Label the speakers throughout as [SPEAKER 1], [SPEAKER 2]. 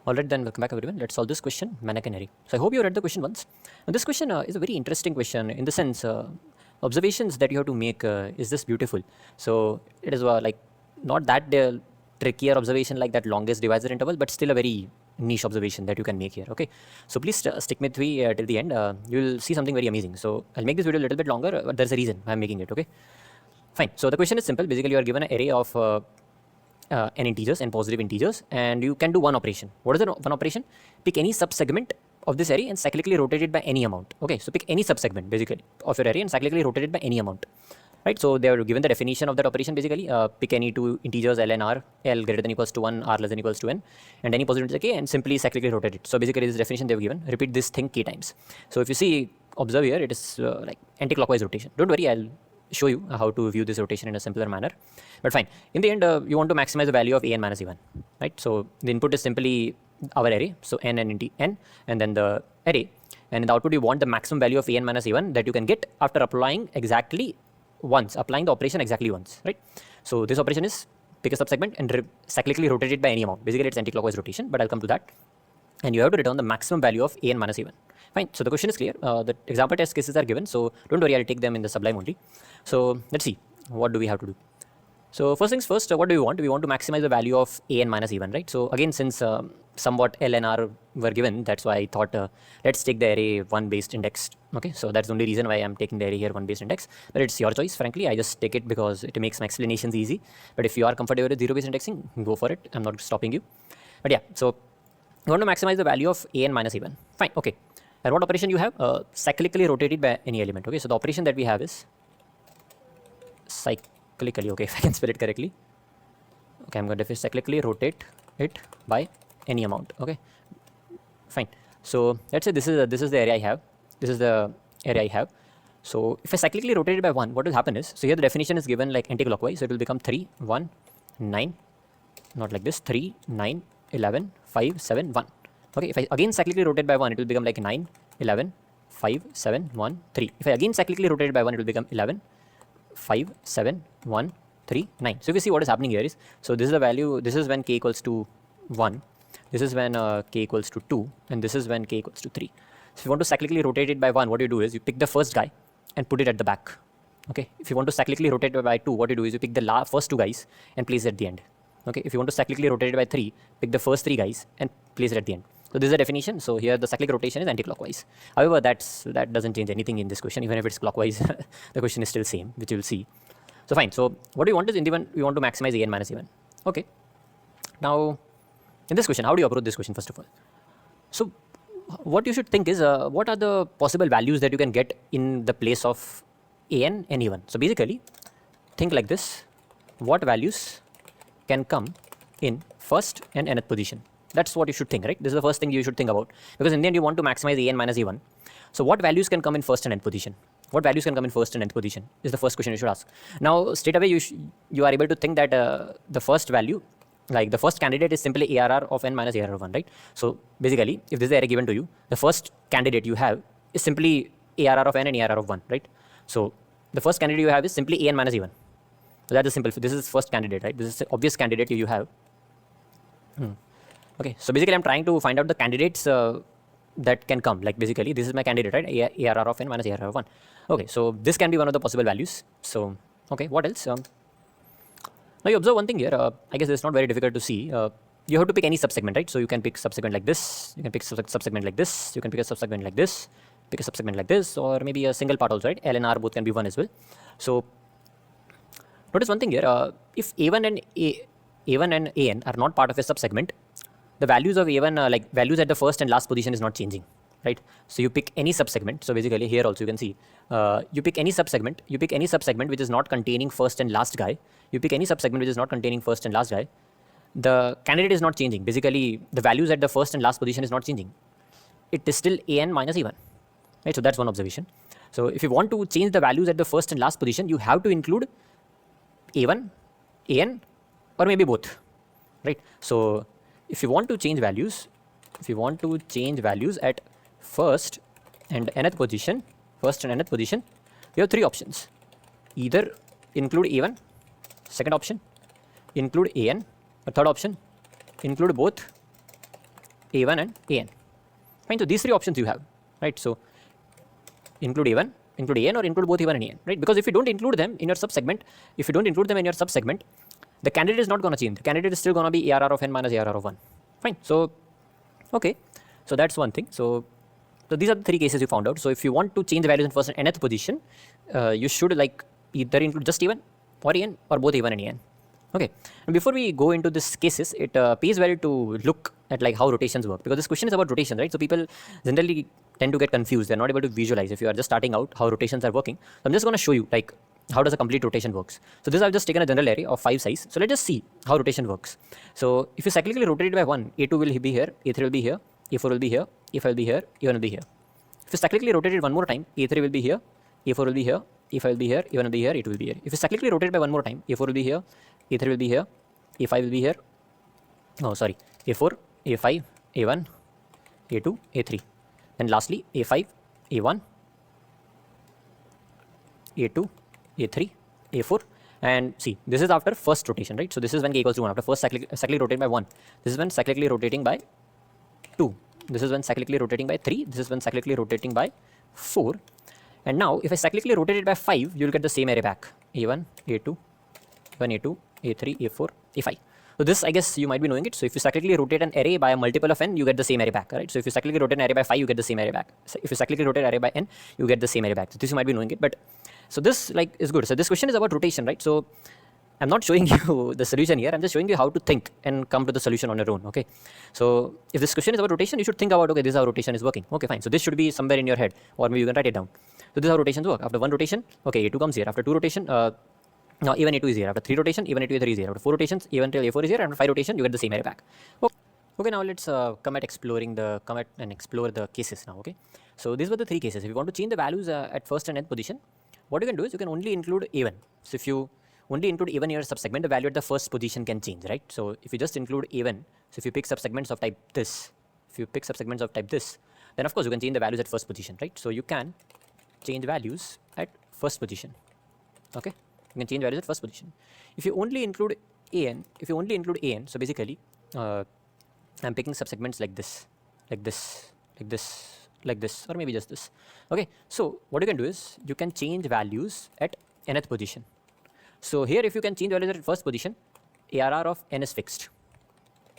[SPEAKER 1] Alright, then welcome back everyone. Let's solve this question, MAINAK and ARRAY. So I hope you read the question once. And this question is a very interesting question in the sense observations that you have to make is this beautiful. So it is like not that trickier observation like that longest divisor interval, but still a very niche observation that you can make here. Okay, so please stick with me till the end. You will see something very amazing. So I'll make this video a little bit longer, but there's a reason I'm making it. Okay, fine. So the question is simple. Basically, you are given an array of n integers and positive integers, and you can do one operation. What is the one operation? Pick any subsegment of this array and cyclically rotate it by any amount. Okay, so pick any subsegment basically of your array and cyclically rotate it by any amount. Right, so they are given the definition of that operation basically. Pick any two integers L and R, L greater than equals to 1, R less than equals to n, and any positive integer k, and simply cyclically rotate it. So basically this definition they have given. Repeat this thing k times. So if you see, observe here, it is like anti-clockwise rotation. Don't worry, I'll show you how to view this rotation in a simpler manner. But fine, in the end you want to maximize the value of a n minus a1, right? So the input is simply our array, so n and n, and then the array, and in the output you want the maximum value of a n minus a1 that you can get after applying the operation exactly once, right? So this operation is pick a subsegment and cyclically rotate it by any amount. Basically it's anti-clockwise rotation, but I'll come to that. And you have to return the maximum value of a n minus a1. Fine, so the question is clear. The example test cases are given, so don't worry, I'll take them in the sublime only. So let's see, what do we have to do? So first things first, what do we want? We want to maximize the value of a n minus a1, right? So again, since somewhat L and R were given, that's why I thought let's take the array 1 based index. Okay, so that's the only reason why I'm taking the array here 1 based index, but it's your choice. Frankly, I just take it because it makes my explanations easy. But if you are comfortable with 0 based indexing, go for it. I'm not stopping you. But yeah, so you want to maximize the value of a n minus a1. Fine, okay. And what operation you have? Cyclically rotated by any element. Okay, so the operation that we have is cyclically. Okay, if I can spell it correctly. Okay, I'm going to cyclically rotate it by any amount. Okay, fine. So let's say this is the area I have. This is the area I have. So if I cyclically rotate it by 1, what will happen is, so here the definition is given like anti-clockwise. So it will become 3, 1, 9, not like this, 3, 9, 11, 5, 7, 1. Okay, if I again cyclically rotate by 1, it will become like 9, 11, 5, 7, 1, 3. If I again cyclically rotate it by 1, it will become 11, 5, 7, 1, 3, 9. So if you see what is happening here is, so this is the value, this is when k equals to 1, this is when k equals to 2, and this is when k equals to 3. So if you want to cyclically rotate it by 1, what you do is you pick the first guy and put it at the back. Okay, if you want to cyclically rotate it by 2, what you do is you pick the first two guys and place it at the end. Okay, if you want to cyclically rotate it by 3, pick the first 3 guys and place it at the end. So this is a definition. So here the cyclic rotation is anti-clockwise. However, that doesn't change anything in this question. Even if it's clockwise, the question is still same, which you will see. So fine. So what we want is, in the one, we want to maximize a n minus a1. Okay. Now, in this question, how do you approach this question first of all? So what you should think is, what are the possible values that you can get in the place of a n and a1? So basically, think like this: what values can come in first and nth position? That's what you should think, right? This is the first thing you should think about, because in the end you want to maximize a n minus a1. So what values can come in first and nth position? What values can come in first and nth position is the first question you should ask. Now straight away you are able to think that the first value, like the first candidate, is simply ARR of n minus ARR of 1, right? So basically, if this is the array given to you, the first candidate you have is simply ARR of n and ARR of 1, right? So the first candidate you have is simply a n minus a1. So that is simple. This is first candidate, right? This is the obvious candidate you have. Okay, so basically I'm trying to find out the candidates that can come. Like basically this is my candidate, right? ARR of n minus ARR of 1. Okay, so this can be one of the possible values. So okay, what else? Now you observe one thing here. I guess it's not very difficult to see. You have to pick any subsegment, right? So you can pick subsegment like this. You can pick subsegment like this. You can pick a subsegment like this. Pick a subsegment like this, or maybe a single part also, right? L and R both can be 1 as well. So notice one thing here. If A1 and AN are not part of a subsegment, the values of A1, like values at the first and last position, is not changing, right? So you pick any subsegment. So basically here also you can see, you pick any subsegment. You pick any subsegment which is not containing first and last guy. You pick any subsegment which is not containing first and last guy. The candidate is not changing. Basically the values at the first and last position is not changing. It is still AN minus A1, right? So that's one observation. So if you want to change the values at the first and last position, you have to include A1, AN, or maybe both, right? So if you want to change values, at first and nth position, you have 3 options. Either include A1, second option, include AN, or third option, include both A1 and AN. Fine. So these three options you have, right? So include A1, include AN, or include both A1 and AN, right? Because if you don't include them in your subsegment, the candidate is not going to change. The candidate is still going to be ARR of n minus ARR of 1. Fine. So, okay. So that's one thing. So these are the three cases you found out. So if you want to change the values in first and nth position, you should like either include just A1 or AN or both A1 and AN. Okay. And before we go into these cases, it pays well to look at like how rotations work, because this question is about rotation, right? So people generally tend to get confused. They're not able to visualize if you are just starting out how rotations are working. So I'm just going to show you like how does a complete rotation works. So this I've just taken a general array of 5 size. So let's just see how rotation works. So if you cyclically rotate it by 1, A2 will be here, A3 will be here, A4 will be here, A5 will be here, A1 will be here. If you cyclically rotate it one more time, A3 will be here, A4 will be here, A5 will be here, A1 will be here, A2 will be here. If you cyclically rotate it by one more time, A4 will be here, A3 will be here, A5 will be here, A4, A5, A1, A2, A3. And lastly, A5, A1, A2, A3, A4. And see, this is after first rotation, right? So this is when k equals to 1. After first cyclically rotating by 1. This is when cyclically rotating by 2. This is when cyclically rotating by 3. This is when cyclically rotating by 4. And now, if I cyclically rotate it by 5, you will get the same array back. A1, A2, A1, A2, A3, A4, A5. So this, I guess, you might be knowing it. So if you cyclically rotate an array by a multiple of n, you get the same array back, right? So if you cyclically rotate an array by 5, you get the same array back. So if you cyclically rotate an array by n, you get the same array back. So this you might be knowing it. But so this like is good. So this question is about rotation, right? So I'm not showing you the solution here. I'm just showing you how to think and come to the solution on your own. Okay. So if this question is about rotation, you should think about, okay, this is how rotation is working. Okay, fine. So this should be somewhere in your head, or maybe you can write it down. So this is how rotations work. After one rotation, okay, A2 comes here. After two rotation, now even A2 is here. After 3 rotation, even A2 A3 is here. After 4 rotations, even till A4 is here. After 5 rotation, you get the same array back. Okay, now let's come and explore the cases now. Okay, so these were the 3 cases. If you want to change the values at first and nth position, what you can do is you can only include A1. So if you only include A1 in your subsegment, the value at the first position can change, right? So if you just include A1, so if you pick subsegments of type this, then of course you can change the values at first position, right? So you can change values at first position. Okay, you can change values at first position. If you only include AN, so basically I'm picking subsegments like this, or maybe just this. Okay, so what you can do is you can change values at nth position. So here, if you can change values at first position, ARR of n is fixed.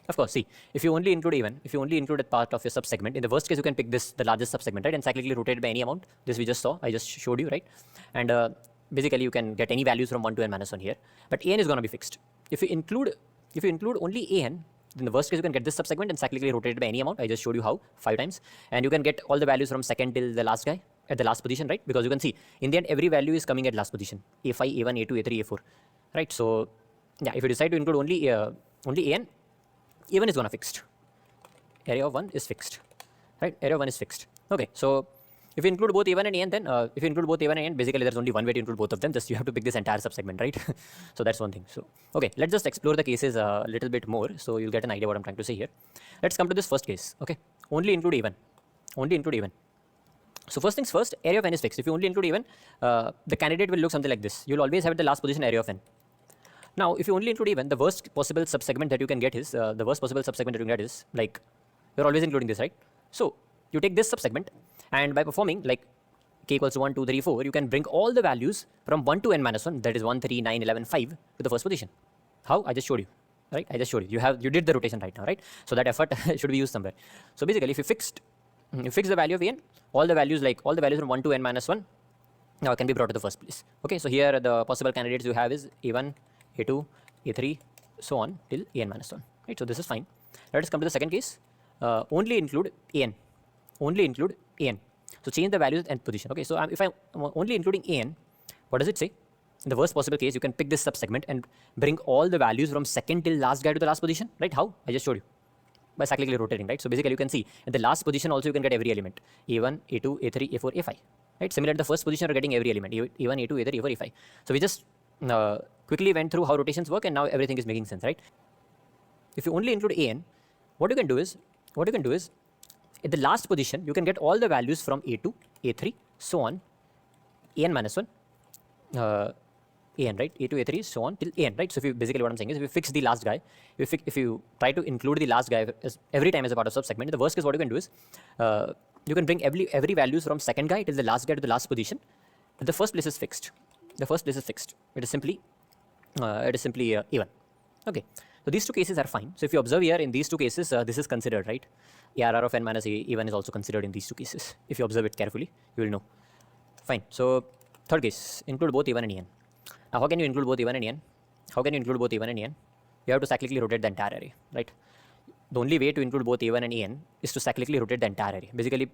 [SPEAKER 1] Of course, see, if you only include A1, if you only include a part of your subsegment, in the worst case, you can pick this, the largest subsegment, right, and cyclically rotate it by any amount. This we just saw, I just showed you, right? And basically, you can get any values from 1 to n minus 1 here. But AN is going to be fixed. If you include only AN, in the worst case, you can get this subsegment and cyclically rotate it by any amount. I just showed you how 5 times, and you can get all the values from second till the last guy at the last position, right? Because you can see in the end every value is coming at last position: A5, A1, A2, A3, A4, right? So yeah, if you decide to include only AN, A1 is gonna fixed. Area of 1 is fixed, right? Area of 1 is fixed. Okay, so if you include both A1 and AN, then if you include both A1 and AN, basically there's only one way to include both of them. Just you have to pick this entire subsegment, right? So that's one thing. So okay, let's just explore the cases a little bit more, so you'll get an idea what I'm trying to say here. Let's come to this first case. Okay, only include A1. So first things first, area of n is fixed. If you only include A1, the candidate will look something like this. You'll always have at the last position area of n. Now, if you only include A1, the worst possible subsegment that you can get is like, you're always including this, right? So you take this subsegment, and by performing like k equals to 1, 2, 3, 4, you can bring all the values from 1 to n minus 1, that is 1, 3, 9, 11, 5 to the first position. How? I just showed you, right? I just showed you. You did the rotation right now, right? So that effort should be used somewhere. So basically, if you fix the value of n, all the values from 1 to n minus 1 now can be brought to the first place. Okay, so here the possible candidates you have is A1, A2, A3, so on till an minus 1. Right, so this is fine. Let us come to the second case. Only include an. So change the values at nth position. Okay, so if I'm only including an, what does it say? In the worst possible case, you can pick this subsegment and bring all the values from second till last guy to the last position. Right? How? I just showed you. By cyclically rotating, right? So basically, you can see at the last position also you can get every element: A1, A2, A3, A4, A5. Right? Similar at the first position, you're getting every element: A1, A2, A3, A4, A5. So we just quickly went through how rotations work, and now everything is making sense, right? If you only include an, what you can do is at the last position you can get all the values from A2, A3, so on, an minus 1, an, right? A2, A3, so on till an, right? So if you basically what I'm saying is if you fix the last guy, if you try to include the last guy every time as a part of subsegment, in the worst case what you can do is you can bring every values from second guy till the last guy to the last position. The first place is fixed. The first place is fixed. It is simply even. Okay. So these two cases are fine. So if you observe here in these two cases, this is considered, right? ARR of n minus a1 is also considered in these two cases. If you observe it carefully, you will know. Fine. So third case, include both a1 and an. Now how can you include both a1 and an? How can you include both a1 and an? You have to cyclically rotate the entire array, right? The only way to include both a1 and an is to cyclically rotate the entire array. Basically,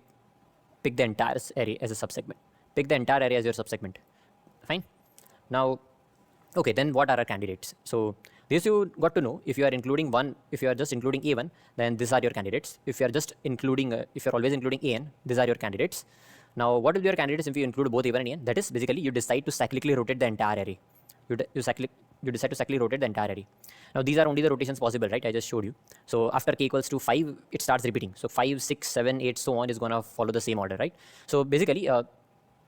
[SPEAKER 1] pick the entire array as a subsegment. Pick the entire array as your subsegment. Fine. Now, okay, then what are our candidates? So this you got to know. If you are including one, if you are just including a1, then these are your candidates. If you are just including, if you are always including an, these are your candidates. Now, what will be your candidates if you include both a1 and an? That is basically you decide to cyclically rotate the entire array. You decide to cyclically rotate the entire array. Now, these are only the rotations possible, right? I just showed you. So after k equals to 5, it starts repeating. So 5, 6, 7, 8, so on is going to follow the same order, right? So basically,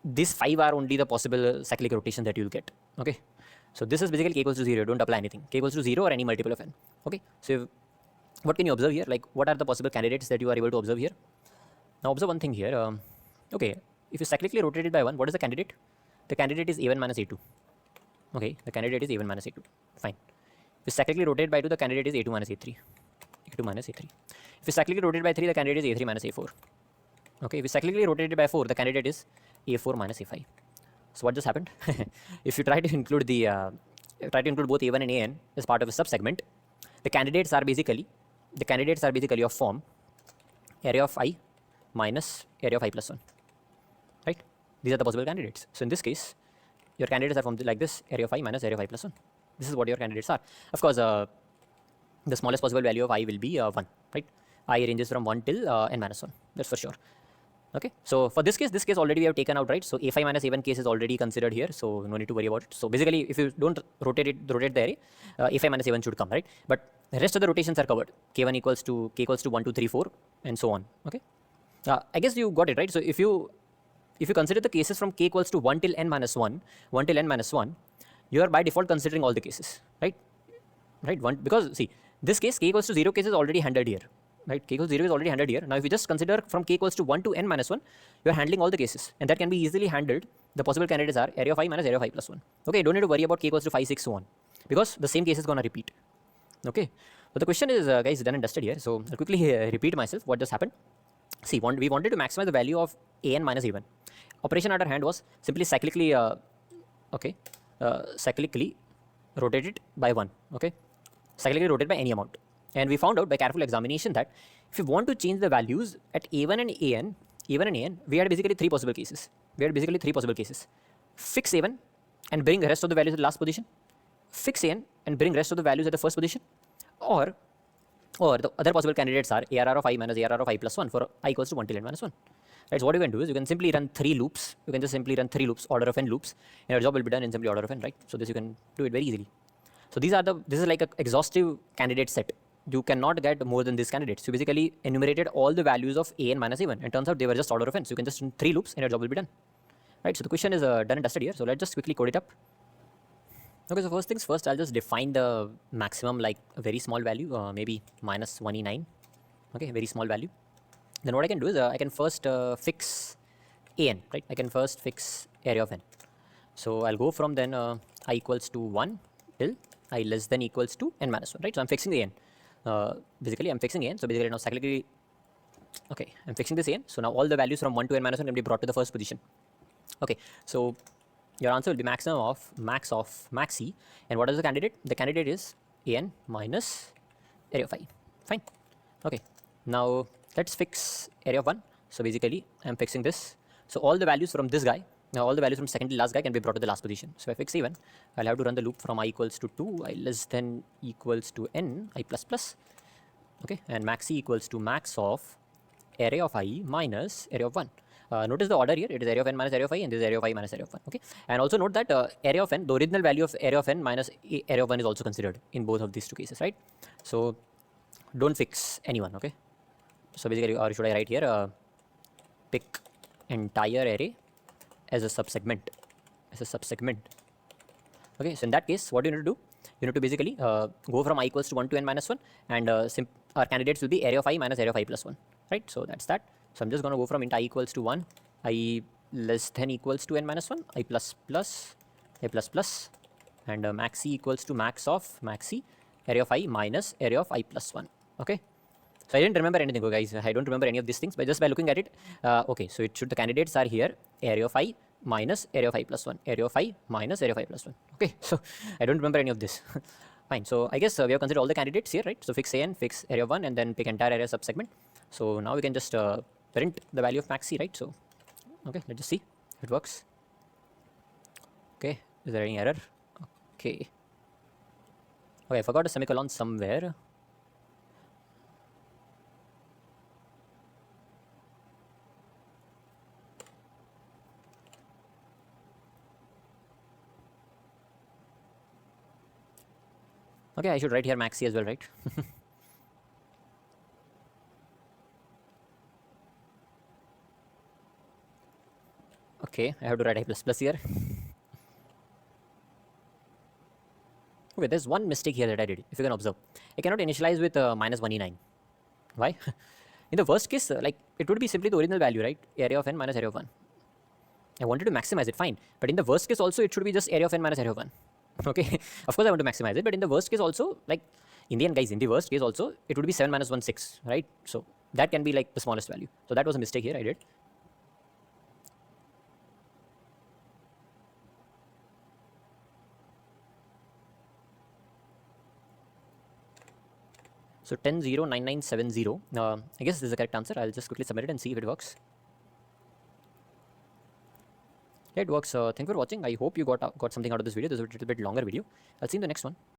[SPEAKER 1] these 5 are only the possible cyclic rotation that you'll get. Okay. So this is basically k equals to 0. Don't apply anything. K equals to 0 or any multiple of n. Okay. So what can you observe here? Like what are the possible candidates that you are able to observe here? Now observe one thing here. Okay. If you cyclically rotate it by 1, what is the candidate? The candidate is a1 minus a2. Okay. The candidate is a1 minus a2. Fine. If you cyclically rotate by 2, the candidate is a2 minus a3. a2 minus a3. If you cyclically rotate by 3, the candidate is a3 minus a4. Okay. If you cyclically rotate it by 4, the candidate is a4 minus a5. So what just happened? If you try to include both a1 and an as part of a subsegment, the candidates are basically of form area of I minus area of I plus 1. Right? These are the possible candidates. So in this case, your candidates are formed like this: area of I minus area of I plus 1. This is what your candidates are. Of course, the smallest possible value of I will be 1. Right? I ranges from 1 till n minus 1. That's for sure. Okay, so for this case already we have taken out, right? So a5 minus a1 case is already considered here, so no need to worry about it. So basically, if you don't rotate the array, a5 minus a1 should come, right? But the rest of the rotations are covered. k1 equals to 1, 2, 3, 4, and so on. Okay, I guess you got it, right? So if you consider the cases from k equals to 1 till n minus 1, you are by default considering all the cases, right? Right? Because see, this case k equals to 0 case is already handled here. Right, k equals 0 is already handled here. Now, if you just consider from k equals to 1 to n minus 1, you are handling all the cases, and that can be easily handled. The possible candidates are area of I minus area of I plus 1. Okay, you don't need to worry about k equals to 5, 6, so on, because the same case is going to repeat. Okay, but the question is, guys, done and dusted here. So I'll quickly repeat myself what just happened. See, we wanted to maximize the value of an minus a1. Operation at our hand was simply cyclically, cyclically rotated by 1. Okay, cyclically rotated by any amount. And we found out by careful examination that if you want to change the values at a1 and an, we had basically three possible cases. Fix a1 and bring the rest of the values at the last position. Fix an and bring rest of the values at the first position. Or the other possible candidates are ARR of I minus ARR of I plus 1 for I equals to 1 till n minus 1. Right, so what you can do is you can simply run 3 loops. You can just simply run 3 loops, order of n loops, and your job will be done in simply order of n, right? So this you can do it very easily. So this is like an exhaustive candidate set. You cannot get more than these candidates. You basically enumerated all the values of an minus a1, and turns out they were just order of n. So you can just run 3 loops and your job will be done. Right, so the question is done and dusted here. So let's just quickly code it up. Okay, so first things first, I'll just define the maximum like a very small value, maybe minus 1e9. Okay, very small value. Then what I can do is I can first fix an, right? I can first fix area of n. So I'll go from then I equals to 1 till I less than equals to n minus 1, right? So I'm fixing the n. Basically I'm fixing n. So basically now cyclically, okay, I'm fixing this n. So now all the values from 1 to n minus 1 can be brought to the first position. Okay, so your answer will be maximum of max c. And what is the candidate? The candidate is an minus area of I. Fine. Okay, now let's fix area of 1. So basically I'm fixing this. So all the values from this guy, now all the values from second to last guy can be brought to the last position. So if I fix a1, I'll have to run the loop from I equals to 2, I less than equals to n, I plus plus. Okay, and max c equals to max of area of I minus area of 1. Notice the order here, it is area of n minus area of I, and this is area of I minus area of 1. Okay, and also note that area of n, the original value of area of n minus area of 1 is also considered in both of these two cases, right? So don't fix anyone. Okay, so basically, or should I write here pick entire array as a subsegment, Okay, so in that case, what you need to do, you need to basically go from I equals to 1 to n minus 1, and our candidates will be area of I minus area of I plus 1, right? So that's that. So I'm just going to go from int I equals to 1, I less than equals to n minus 1, I plus plus, I plus plus, and max c equals to max of max c, area of I minus area of I plus 1. Okay. So I didn't remember anything, guys. I don't remember any of these things, but just by looking at it, okay. So it should, the candidates are here, area of I minus area of I plus 1, area of I minus area of I plus 1. Okay, so I don't remember any of this. Fine. So I guess we have considered all the candidates here, right? So fix an, fix area of 1, and then pick entire area subsegment. So now we can just print the value of max c, right? So okay, let's just see if it works. Okay, is there any error? Okay. Okay, I forgot a semicolon somewhere. Okay, I should write here maxi as well, right? Okay, I have to write I plus plus here. Okay, there's one mistake here that I did, if you can observe. I cannot initialize with minus 1e9. Why? In the worst case, like, it would be simply the original value, right? Area of n minus area of 1. I wanted to maximize it, fine. But in the worst case also, it should be just area of n minus area of 1. Okay, of course I want to maximize it, but in the worst case also, like, in the end, guys, in the worst case also, it would be 7 minus 1, 6, right? So that can be like the smallest value. So that was a mistake here I did. So 10,09970. I guess this is the correct answer. I'll just quickly submit it and see if it works. Yeah, it works. Thank you for watching. I hope you got something out of this video. This is a little bit longer video. I'll see you in the next one.